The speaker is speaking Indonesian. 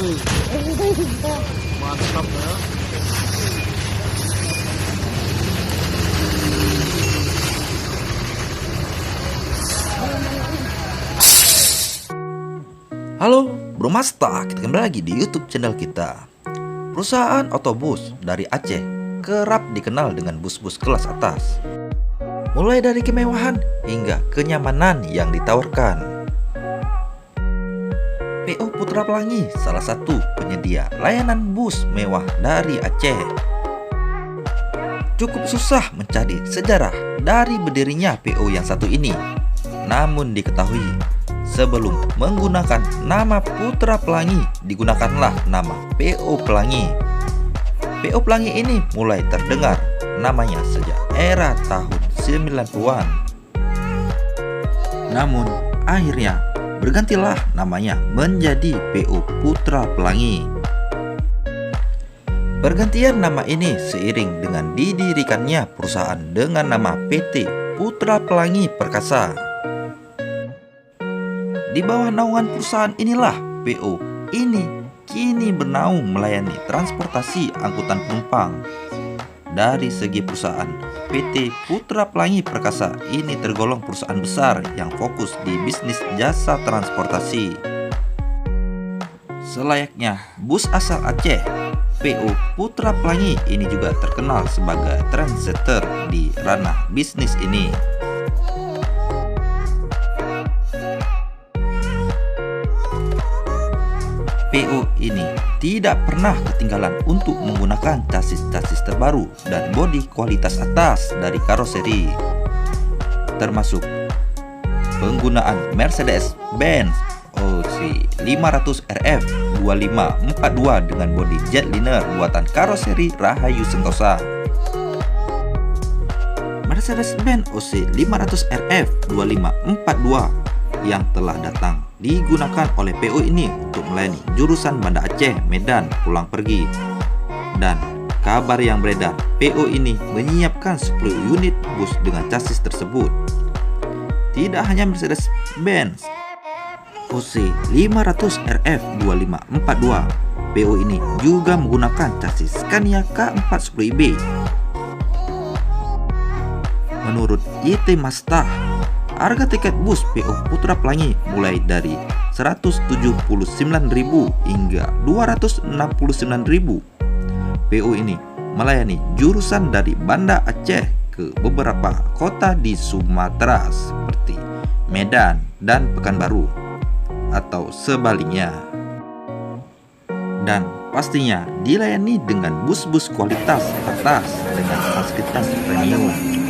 Mantap ya. Halo Bro Masta, kita kembali lagi di YouTube channel kita. Perusahaan otobus dari Aceh kerap dikenal dengan bus-bus kelas atas, mulai dari kemewahan hingga kenyamanan yang ditawarkan. PO Putra Pelangi salah satu penyedia layanan bus mewah dari Aceh. Cukup susah mencari sejarah dari berdirinya PO yang satu ini. Namun diketahui, sebelum menggunakan nama Putra Pelangi, digunakanlah nama PO Pelangi. PO Pelangi ini mulai terdengar namanya sejak era tahun 90-an. Namun akhirnya bergantilah namanya menjadi PO Putra Pelangi. Pergantian nama ini seiring dengan didirikannya perusahaan dengan nama PT Putra Pelangi Perkasa. Di bawah naungan perusahaan inilah PO ini kini bernaung melayani transportasi angkutan penumpang. Dari segi perusahaan, PT Putra Pelangi Perkasa ini tergolong perusahaan besar yang fokus di bisnis jasa transportasi. Selayaknya bus asal Aceh, PO Putra Pelangi ini juga terkenal sebagai trendsetter di ranah bisnis ini. PO ini tidak pernah ketinggalan untuk menggunakan chassis terbaru dan bodi kualitas atas dari karoseri, termasuk penggunaan Mercedes-Benz OC 500 RF 2542 dengan bodi jetliner buatan karoseri Rahayu Sentosa. Mercedes-Benz OC 500 RF 2542 yang telah datang digunakan oleh PO ini untuk melayani jurusan Banda Aceh, Medan pulang pergi. Dan kabar yang beredar, PO ini menyiapkan 10 unit bus dengan chassis tersebut. Tidak hanya Mercedes-Benz OC 500 RF 2542, PO ini juga menggunakan chassis Scania K410IB. Menurut YT Masta, harga tiket bus PO Putra Pelangi mulai dari 179.000 hingga 269.000. PO ini melayani jurusan dari Banda Aceh ke beberapa kota di Sumatera seperti Medan dan Pekanbaru atau sebaliknya. Dan pastinya dilayani dengan bus-bus kualitas atas dengan fasilitas premium.